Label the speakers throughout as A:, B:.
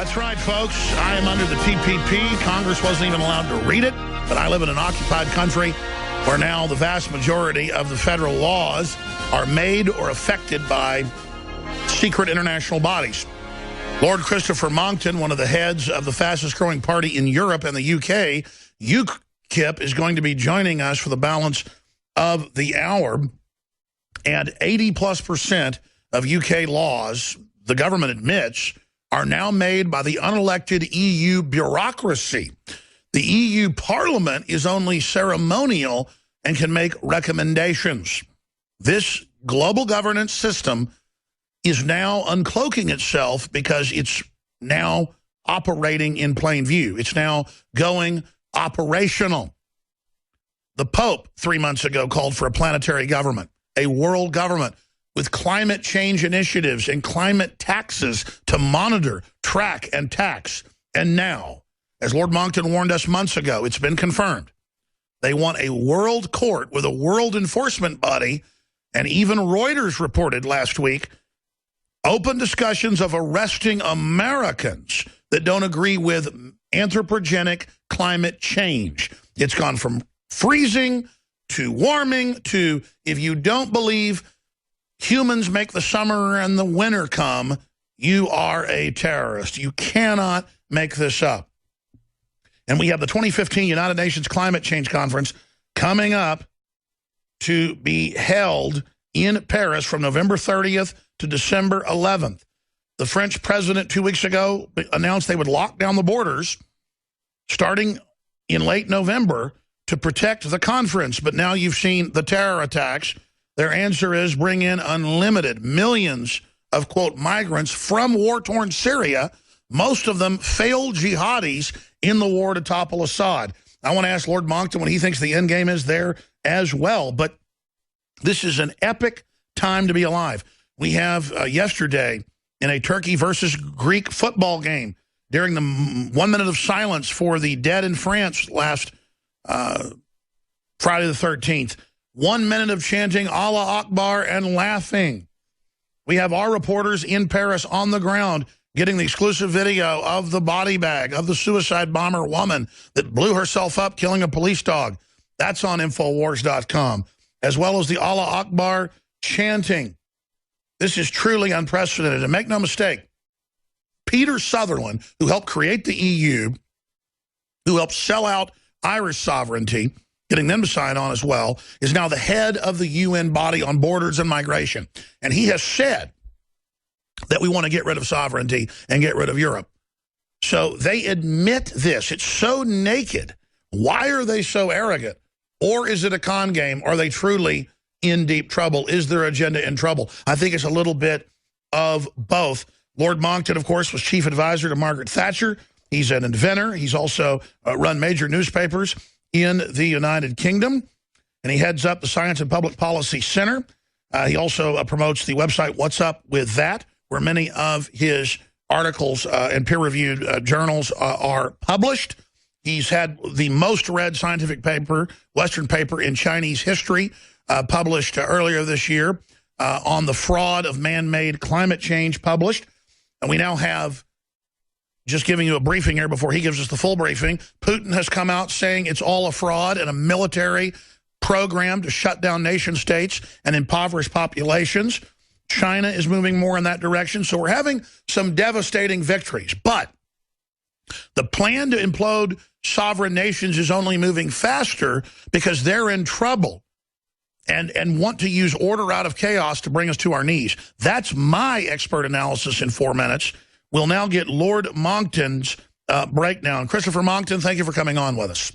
A: That's right, folks. I am under the TPP. Congress wasn't even allowed to read it, but I live in an occupied country where now the vast majority of the federal laws are made or affected by secret international bodies. Lord Christopher Monkton, one of the heads of the fastest-growing party in Europe and the UK, UKIP, is going to be joining us for the balance of the hour. And 80+% of UK laws, the government admits, are now made by the unelected EU bureaucracy. The EU Parliament is only ceremonial and can make recommendations. This global governance system is now uncloaking itself because it's now operating in plain view. It's now going operational. The Pope 3 months ago called for a planetary government, a world government with climate change initiatives and climate taxes to monitor, track, and tax. And now, as Lord Monkton warned us months ago, it's been confirmed. They want a world court with a world enforcement body, and even Reuters reported last week open discussions of arresting Americans that don't agree with anthropogenic climate change. It's gone from freezing to warming to, if you don't believe humans make the summer and the winter come, you are a terrorist. You cannot make this up. And we have the 2015 United Nations Climate Change Conference coming up to be held in Paris from November 30th to December 11th. The French president 2 weeks ago announced they would lock down the borders starting in late November to protect the conference. But now you've seen the terror attacks. Their answer is bring in unlimited millions of, quote, migrants from war-torn Syria, most of them failed jihadis in the war to topple Assad. I want to ask Lord Monkton what he thinks the end game is there as well. But this is an epic time to be alive. We have yesterday in a Turkey versus Greek football game, during the 1 minute of silence for the dead in France last Friday the 13th, 1 minute of chanting Allah Akbar and laughing. We have our reporters in Paris on the ground getting the exclusive video of the body bag of the suicide bomber woman that blew herself up killing a police dog. That's on Infowars.com, as well as the Allah Akbar chanting. This is truly unprecedented. And make no mistake, Peter Sutherland, who helped create the EU, who helped sell out Irish sovereignty, getting them to sign on as well, is now the head of the UN body on borders and migration. And he has said that we want to get rid of sovereignty and get rid of Europe. So they admit this. It's so naked. Why are they so arrogant? Or is it a con game? Are they truly in deep trouble? Is their agenda in trouble? I think it's a little bit of both. Lord Monkton, of course, was chief advisor to Margaret Thatcher. He's an inventor. He's also run major newspapers in the United Kingdom, and he heads up the Science and Public Policy Center. He also promotes the website What's Up With That, where many of his articles and peer-reviewed journals are published. He's had the most read scientific paper, Western paper in Chinese history, published earlier this year on the fraud of man-made climate change published. And we now have, just giving you a briefing here before he gives us the full briefing, Putin has come out saying it's all a fraud and a military program to shut down nation states and impoverish populations. China is moving more in that direction. So we're having some devastating victories. But the plan to implode sovereign nations is only moving faster because they're in trouble and want to use order out of chaos to bring us to our knees. That's my expert analysis in 4 minutes. We'll now get Lord Monkton's breakdown. Christopher Monkton, thank you for coming on with us.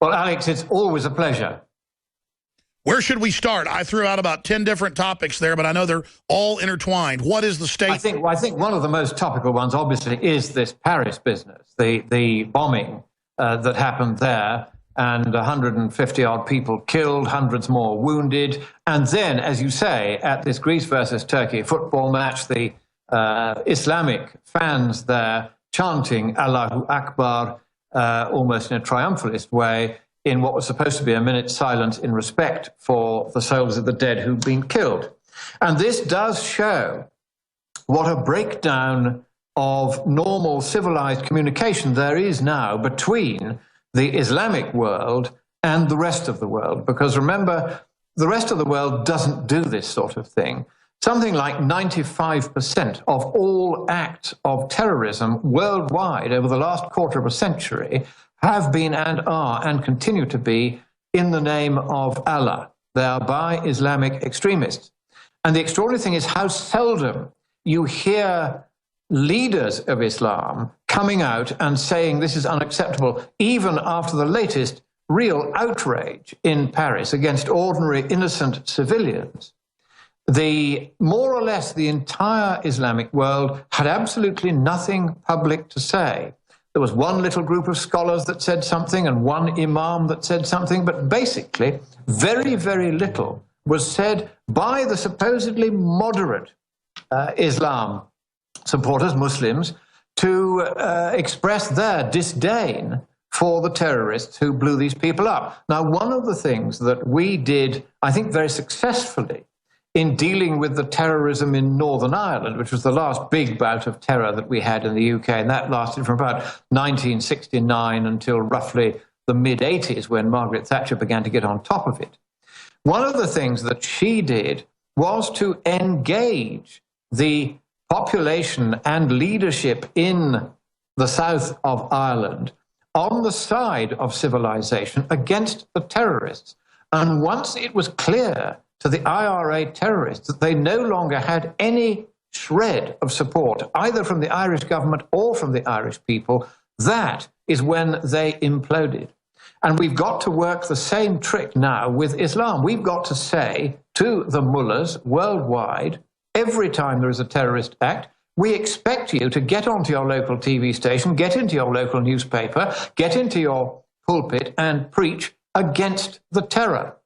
B: Well, Alex, it's always a pleasure.
A: Where should we start? I threw out about 10 different topics there, but I know they're all intertwined. What is the state?
B: I think one of the most topical ones, obviously, is this Paris business, the bombing that happened there, and 150-odd people killed, hundreds more wounded. And then, as you say, at this Greece versus Turkey football match, the Islamic fans there chanting Allahu Akbar almost in a triumphalist way in what was supposed to be a minute's silence in respect for the souls of the dead who've been killed. And this does show what a breakdown of normal civilized communication there is now between the Islamic world and the rest of the world. Because remember, the rest of the world doesn't do this sort of thing. Something like 95% of all acts of terrorism worldwide over the last quarter of a century have been and are and continue to be in the name of Allah. They are by Islamic extremists. And the extraordinary thing is how seldom you hear leaders of Islam coming out and saying this is unacceptable, even after the latest real outrage in Paris against ordinary innocent civilians. More or less the entire Islamic world had absolutely nothing public to say. There was one little group of scholars that said something and one imam that said something, but basically very, very little was said by the supposedly moderate Islam supporters, Muslims, to express their disdain for the terrorists who blew these people up. Now, one of the things that we did, I think, very successfully in dealing with the terrorism in Northern Ireland, which was the last big bout of terror that we had in the UK, and that lasted from about 1969 until roughly the mid-80s when Margaret Thatcher began to get on top of it. One of the things that she did was to engage the population and leadership in the south of Ireland on the side of civilization against the terrorists. And once it was clear to the IRA terrorists that they no longer had any shred of support, either from the Irish government or from the Irish people, that is when they imploded. And we've got to work the same trick now with Islam. We've got to say to the mullahs worldwide, every time there is a terrorist act, we expect you to get onto your local TV station, get into your local newspaper, get into your pulpit and preach against the terror.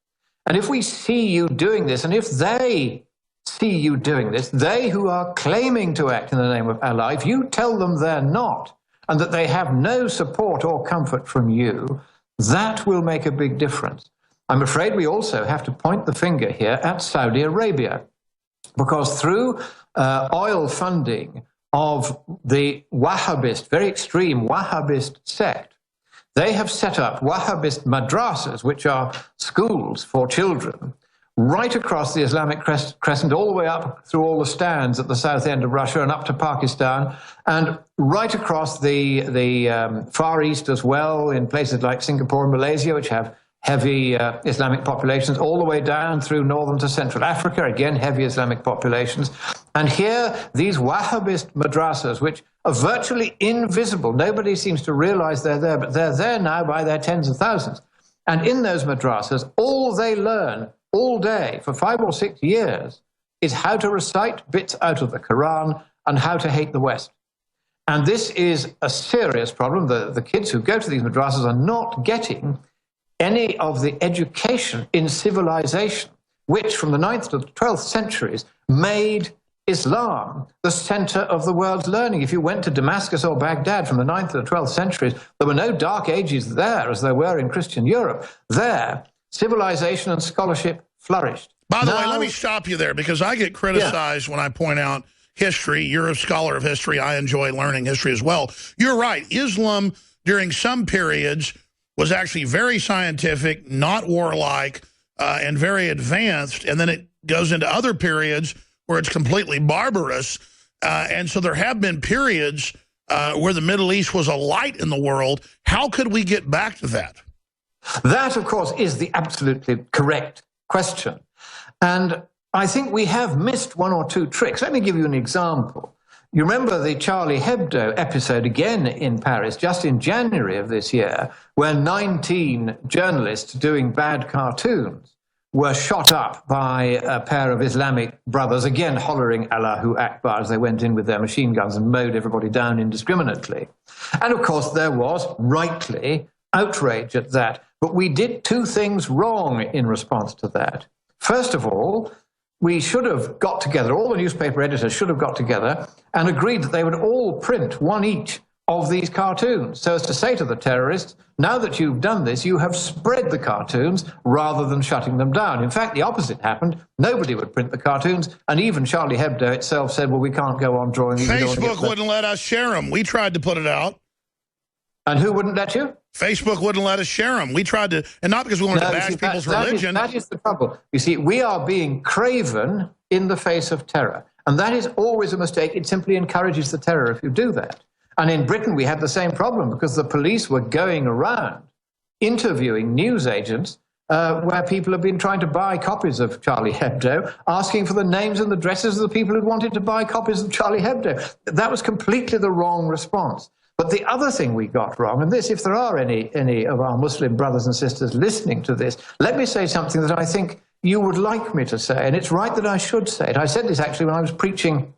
B: And if we see you doing this, and if they see you doing this, they who are claiming to act in the name of Allah, if you tell them they're not, and that they have no support or comfort from you, that will make a big difference. I'm afraid we also have to point the finger here at Saudi Arabia, because through oil funding of the Wahhabist, very extreme Wahhabist sect, they have set up Wahhabist madrasas, which are schools for children, right across the Islamic crescent, all the way up through all the stands at the south end of Russia and up to Pakistan, and right across the Far East as well, in places like Singapore and Malaysia, which have heavy Islamic populations, all the way down through northern to Central Africa, again, heavy Islamic populations. And here, these Wahhabist madrasas, which are virtually invisible, nobody seems to realize they're there, but they're there now by their tens of thousands. And in those madrasas, all they learn all day for 5 or 6 years is how to recite bits out of the Quran and how to hate the West. And this is a serious problem. The kids who go to these madrasas are not getting any of the education in civilization, which from the 9th to the 12th centuries made Islam the center of the world's learning. If you went to Damascus or Baghdad from the 9th to the 12th centuries, there were no dark ages there as there were in Christian Europe. There, civilization and scholarship flourished.
A: By the way, let me stop you there, because I get criticized when I point out history. You're a scholar of history. I enjoy learning history as well. You're right. Islam, during some periods, was actually very scientific, not warlike, and very advanced. And then it goes into other periods where it's completely barbarous. And so there have been periods where the Middle East was a light in the world. How could we get back to that?
B: That, of course, is the absolutely correct question. And I think we have missed 1 or 2 tricks. Let me give you an example. You remember the Charlie Hebdo episode again in Paris, just in January of this year, where 19 journalists doing bad cartoons were shot up by a pair of Islamic brothers, again hollering Allahu Akbar as they went in with their machine guns and mowed everybody down indiscriminately. And of course there was, rightly, outrage at that. But we did 2 things wrong in response to that. First of all, we should have got together, all the newspaper editors should have got together and agreed that they would all print 1 each of these cartoons, so as to say to the terrorists, now that you've done this, you have spread the cartoons rather than shutting them down. In fact, the opposite happened. Nobody would print the cartoons, and even Charlie Hebdo itself said, well, we can't go on drawing these.
A: Facebook wouldn't let us share them. We tried to put it out.
B: And who wouldn't let you?
A: Facebook wouldn't let us share them. We tried to, and not because we wanted to bash people's religion.
B: That is the trouble. You see, we are being craven in the face of terror, and that is always a mistake. It simply encourages the terror if you do that. And in Britain, we had the same problem because the police were going around interviewing news agents where people have been trying to buy copies of Charlie Hebdo, asking for the names and addresses of the people who wanted to buy copies of Charlie Hebdo. That was completely the wrong response. But the other thing we got wrong, and this, if there are any of our Muslim brothers and sisters listening to this, let me say something that I think you would like me to say, and it's right that I should say it. I said this actually when I was preaching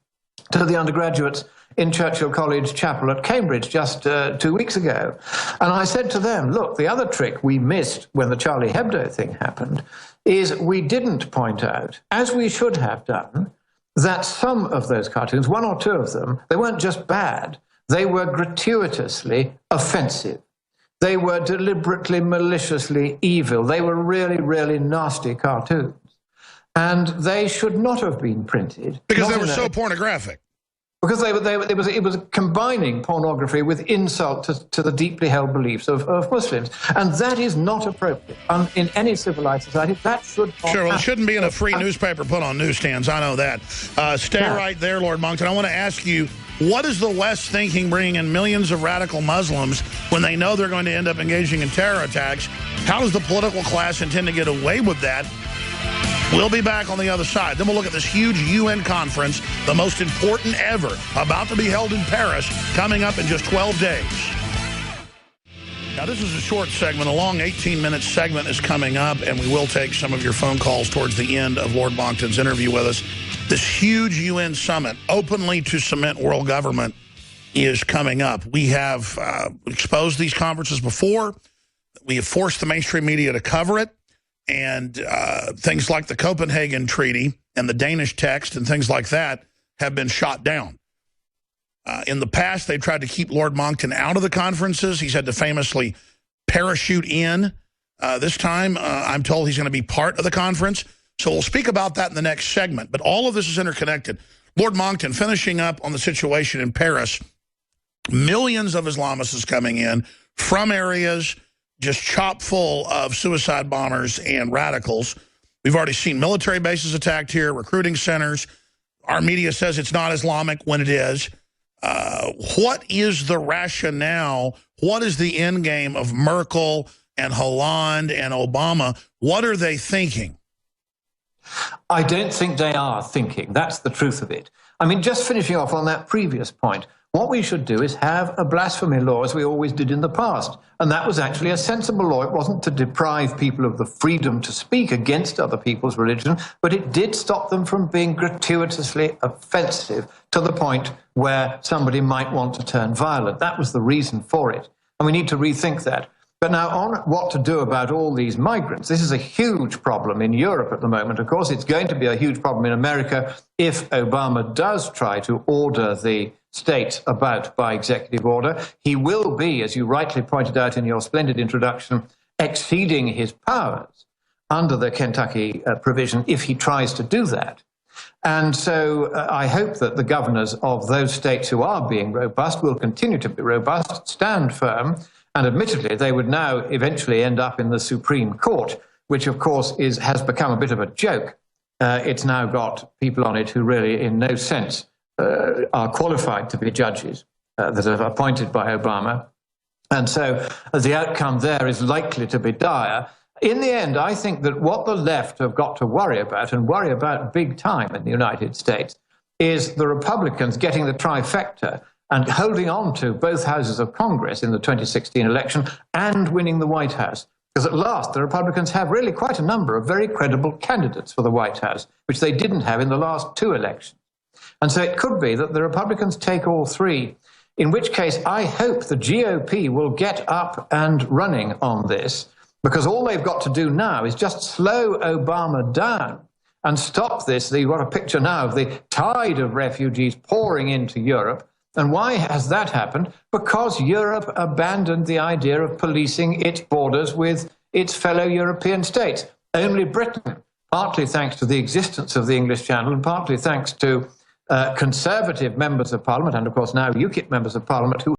B: to the undergraduates in Churchill College Chapel at Cambridge just 2 weeks ago. And I said to them, look, the other trick we missed when the Charlie Hebdo thing happened is we didn't point out, as we should have done, that some of those cartoons, one or two of them, they weren't just bad, they were gratuitously offensive. They were deliberately, maliciously evil. They were really, really nasty cartoons. And they should not have been printed.
A: Because they were so pornographic.
B: Because it was combining pornography with insult to the deeply held beliefs of Muslims. And that is not appropriate. In any civilized society, that should not
A: Sure, well,
B: happen.
A: it shouldn't be in a free newspaper put on newsstands. I know that. Stay right there, Lord Monkton. I want to ask you, what is the West thinking bringing in millions of radical Muslims when they know they're going to end up engaging in terror attacks? How does the political class intend to get away with that? We'll be back on the other side. Then we'll look at this huge UN conference, the most important ever, about to be held in Paris, coming up in just 12 days. Now, this is a short segment. A long 18-minute segment is coming up, and we will take some of your phone calls towards the end of Lord Monkton's interview with us. This huge UN summit, openly to cement world government, is coming up. We have exposed these conferences before. We have forced the mainstream media to cover it. And things like the Copenhagen Treaty and the Danish text and things like that have been shot down. In the past, they've tried to keep Lord Monkton out of the conferences. He's had to famously parachute in. This time, I'm told he's going to be part of the conference. So we'll speak about that in the next segment. But all of this is interconnected. Lord Monkton, finishing up on the situation in Paris, millions of Islamists coming in from areas just chock full of suicide bombers and radicals. We've already seen military bases attacked here, recruiting centers. Our media says it's not Islamic when it is. What is the rationale? What is the end game of Merkel and Hollande and Obama? What are they thinking?
B: I don't think they are thinking. That's the truth of it. I mean, just finishing off on that previous point, what we should do is have a blasphemy law as we always did in the past. And that was actually a sensible law. It wasn't to deprive people of the freedom to speak against other people's religion, but it did stop them from being gratuitously offensive to the point where somebody might want to turn violent. That was the reason for it. And we need to rethink that. But now on what to do about all these migrants, this is a huge problem in Europe at the moment. Of course, it's going to be a huge problem in America if Obama does try to order the states about by executive order. He will be, as you rightly pointed out in your splendid introduction, exceeding his powers under the Kentucky provision if he tries to do that. And so I hope that the governors of those states who are being robust will continue to be robust, stand firm, and admittedly, they would now eventually end up in the Supreme Court, which, of course, has become a bit of a joke. It's now got people on it who really, in no sense, are qualified to be judges that are appointed by Obama. And so the outcome there is likely to be dire. In the end, I think that what the left have got to worry about, and worry about big time in the United States, is the Republicans getting the trifecta and holding on to both houses of Congress in the 2016 election and winning the White House. Because at last, the Republicans have really quite a number of very credible candidates for the White House, which they didn't have in the last two elections. And so it could be that the Republicans take all three, in which case I hope the GOP will get up and running on this, because all they've got to do now is just slow Obama down and stop this. You've got a picture now of the tide of refugees pouring into Europe. And why has that happened? Because Europe abandoned the idea of policing its borders with its fellow European states. Only Britain, partly thanks to the existence of the English Channel and partly thanks to conservative members of Parliament, and of course now UKIP members of Parliament, who